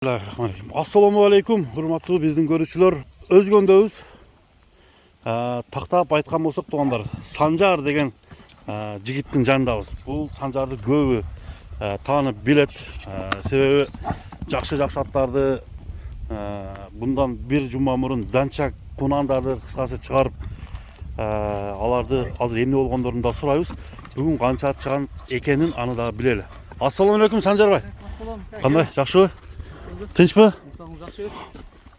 Bismillahirrahmanirrahim. Assalamu alaikum, hurmatlı bizden görüşçüler. Özgöndöbüz. Tақтап айтқан болсақ туғандар, Санжар деген жігіттің жанындабыз. Бұл Санжарды көбі танып билет. Себебі жақсы аттарды bundan bir жұма мұрын данчак қонандарды қысқасы шығарып, аларды азыр эмне болгондорун да сурайбыз. Бүгүн канча ат чыган экенин аны да билели. Ассаламу алейкум Санжарбай. Кандай, жакшыбы? Тынчпы?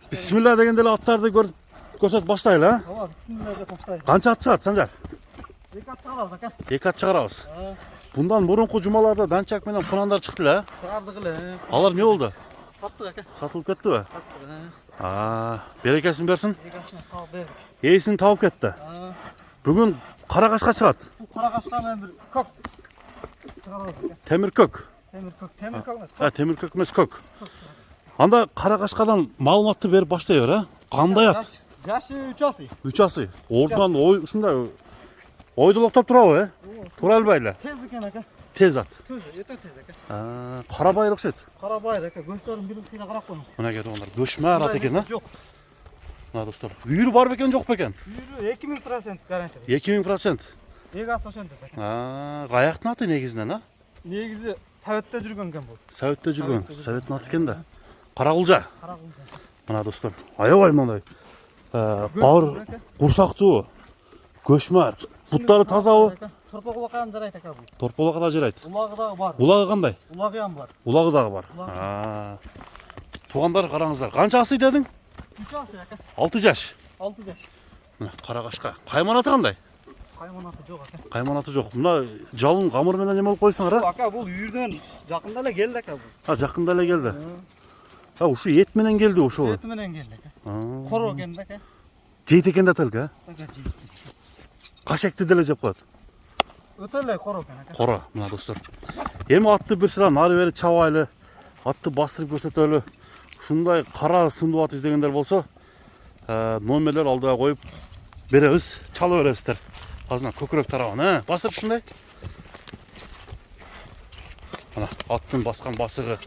Бисмилла дегенде эле аттарды көрсөтүп баштайлы, а? Ооба, бисмилла деп баштайлы. Канча ат чыгат, Санжар? Эки ат чыгарабыз, ака. Эки ат чыгарабыз. Bundan мурунку жумаларда данчак менен кунандар чыкты эле, а? Чыгардык эле. Алар эмне болду? Саттык, ака. Сатылып кеттиби? Саттык. Берекесин берсин. Берекесин тауып бердик. Ээсин тауып кетти. Бүгүн Каракашка чыгат. Бул Каракашка менен бир көк чыгарабыз, ака. Темир көк. Темир көк эмес. Темир көк эмес, көк. Анда Каракашкадан маалыматты берип баштайбыр, а? Кандай ат? Жашы 3 асы. 3 асы. Ордунан ушундай ойдулуктап турабы, э? Тура албай эле. Тез экен, ака. Тез ат. Тез, өтө тез, ака. Карабайыр окшойт. Карабайыр, ака. Көчтөрүн биринчисине карап коюң. Мынакей тугандар, көчмөр ат экен, а? Жок. Мына достор, үйүрү бар бекен, жок бекен? Үйүрү 2000% гарантия. 2000%. Эки ас ошентип, ака. Каяктын аты негизинен, а? Негизи Советте жүргөн экен бул. Советте жүргөн. Советтин аты экен да. Карагулжа. Карагулжа. Мына достор, аябай мындай баар курсактуу, көчмөр, буттары тазабы? Торпокулакка жарайт, ака бул. Торполокко да жарайт. Улагы дагы бар. Улагы кандай? Улагы ham бар. Улагы дагы бар. Тугандар караңыздар. Канча асы дедиң? 3 асы, ака. 6 жаш. 6 жаш. Мына Каракашка. Кайман аты кандай? Кайман аты жок, ака. Кайман аты жок. Мына жалын камыр менен эме болуп койсоңор, а? Ака, бул үйүрдөн жакында эле келди, ака бул. Жакында эле келди. Ушу эт менен келди ошол. Эти менен келди, ака. Коро экен да, ака. Жейт экен да телка, Ака, жейт. Кашекти деле жеп коет. Өтө эле коро экен, ака. Кора, мына достор. Эми атты бир сыра нары бери чабайлы, атты бастырып көрсөтөлү. Ушундай кара сындуу ат издегендер болсо, номерлер алдыга коюп беребиз, чала бересиздер. Азыр көкүрөк тарабын, бастырып ушундай. Мына аттын баскан басыгы.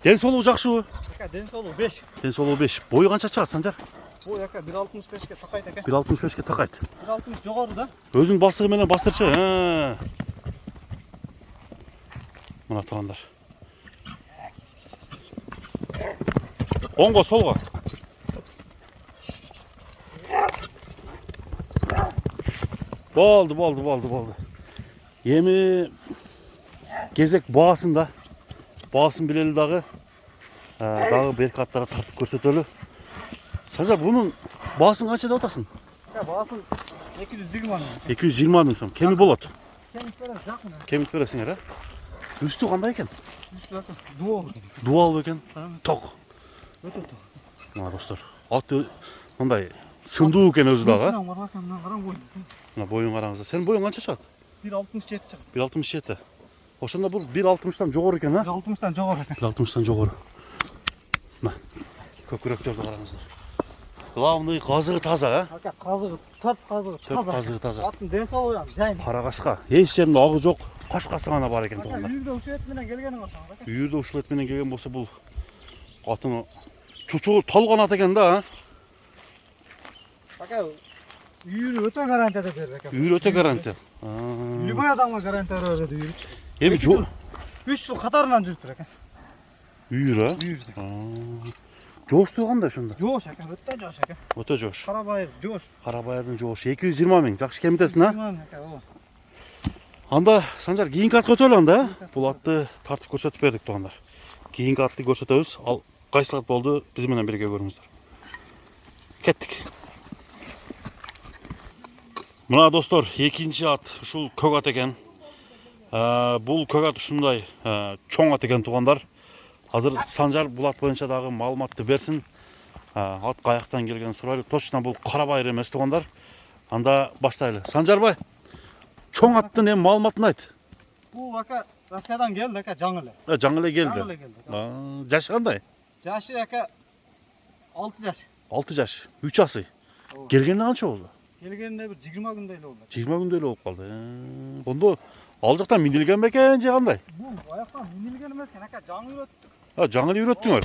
Ден соолугу жакшыбы? Ака, ден соолугу 5. Ден соолугу 5. Бою канча чыгат, Санжар? Бой, ака, 1.65 ке такайт, ака. 1.65 такайт. 1.60 жогору да. Өзүнүн басыгы менен бастырчы. Мына тугандар. Оңго, солго. Болду. Эми кезек баасында. Баасын билели дагы берки аттарга тартып көрсөтөлү. Санжар, бунун баасын канча деп атасың? Баасын 220 миң. 220 миң сом. Кеми болот? Кемит берем, жакын. Кемит бересиңер, а? Үстү кандай экен? Үстү, ака, дуал экен. Дуал экен? Ток. Өтө ток. Мына достор, ат мындай сындуу экен өзү дагы. Мына боюн караңыздар. Сенин боюң канча чыгат? 1.67 чыгат. 1.67. Ошондо бул 1.60тан жогору экен, а? 1.60тан жогору экен. 1.60тан жогору. Мына көкүрөктөрдү караңыздар. Главный казыгы таза, а? Ака, казыгы, 4 казыгы таза. Казыгы таза. Аттын ден соолугу ham жайын. Каракашка. Эч жеринде агы жок, кашкасы гана бар экен тугандар. Үйүрдө ушул эт менен келгениң болсоңуз, ака. Үйүрдө ушул эт менен келген болсо бул атын чучугу толгон ат экен да, а? Ака, үйүрү өтө гарантия деп берди, ака. Үйүрү өтө гарантия. Любой адамга гарантия берет үйүрүчү. Эми 3 жыл катарынан жүрүп тур, ака. үйүрү, а? Үйүрдө. Жооштугу кандай ошондо? Жош, ака, өтө жош, ака. Өтө жоош. Карабайыр, жош. Карабайырдын жоошу 220 миң. Жакшы кемитесиң, а? 20 миң, ака, ооба. Анда Санжар кийинки атка өтөлү анда, а? Бул атты тартып көрсөтүп бердик тугандар. Кийинки атты көрсөтөбүз. Ал кайсы ат болду? Биз менен бирге көрүңүздөр. Кеттик. Мына достор, экинчи ат ушул көк ат экен. Бул көк ат ушундай чоң ат экен тугандар. Азыр Санжар бул ат боюнча дагы маалыматты берсин. Ат каяктан келгенин сурайлы. Точно бул карабайыр эмес тугандар. Анда баштайлы. Санжарбай, чоң аттын эми маалыматын айт. Бул, ака, Россиядан келди, ака, жаңы эле. Жаңы эле келди. Жаңы эле келди. Жашы кандай? Жашы, ака, 6 жаш. 6 жаш. 3 асы. Келгенине канча болду? Келгенине бир 20 күндөй эле болду. 20 күндөй эле болуп калды. Ондо ал жактан минилген бекен же кандай? Бул аяктан минилген эмес экен, ака, жаңы үйрөттүк. Жаңы эле үйрөттүңөр.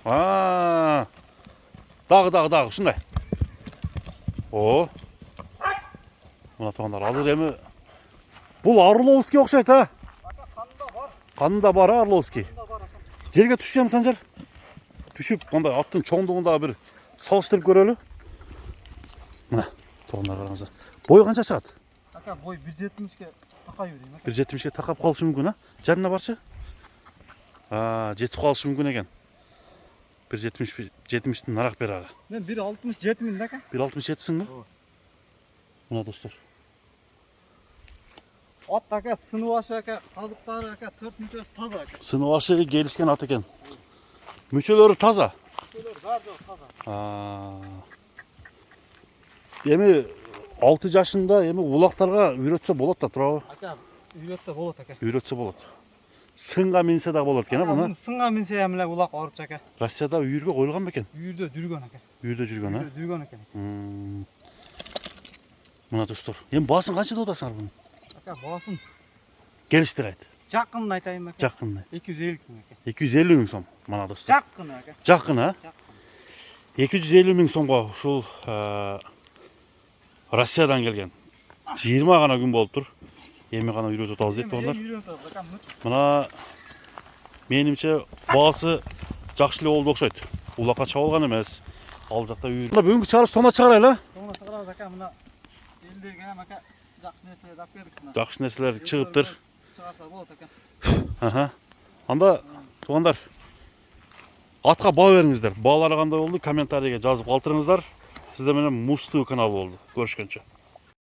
Aa. Дағы, шындай. О. Мына туғандар азыр эми бул Орловский окшойт, а? Ака қанында бар. Канында бар, Орловский. Қанында бар ака. Жерге түшсем Санжар. Түшүп, мындай аттын чоңдугунда бир салыштырып көрөлү. Мына туғандар караңыздар. Бою канча чыгат? Ака бой 170-ке тақай берейін. 170-ке тақап калышы мүмкүн, а? Жарына барчы? Жетип калышы мүмкүн экен. 170-тен наrak бер ага. Мен 1.67 мин ака. 1.67сиң бе? Мына достор. Ат ака сыны башы ака, қазықтары ака, 4 мүшесі таза ака. Сыны башы келишкен ат экен. Мүчөлөрү таза. Мүшелер бәрі таза. Эми 6 жашында эми улактарга үйрөтсө болот да, туурабы? Ака үйрөтсе болот ака. Үйрөтсө болот. Сынга минсе да болот экен, а буну? Сынға минсе эмеле улак орчу ака. Россияда үйүргө коюлган бекен? Үйүрдө жүргөн ака. Үйүрдө жүргөн, а? Үйүрдө жүргөн экен. Мына достор. Эми баасын канчада атасыңар буну? Ака басын Келиштир айт. жакын айтайын ака. Жакын. 250 миң ака. 250 миң сом, мына достор. Жакын ака. Жакын, а? 250 миң сомго ушул Россиядан келген. 20 гана күн болуп тур. Эми гана үйрөтүп атабыз дейт тугандар. Мына менимче баасы жакшы эле болду окшойт. Улакка чабылган эмес. Ал жакта үйүр. Мына бүгүнкү чыгарыш сонда чыгарайлы, а? Соңына чыгарабыз ака, мына элдерге hem ака жакшы нерселерди алып бердик мына. Жакшы нерселер чыгыптыр. Чыгарса болот ака. Анда тугандар атка баа бериңиздер. Баалары кандай болду? Комментарийге жазып калтырыңыздар. Сизде менен Муз ТV каналы болду. Көрүшкөнчө.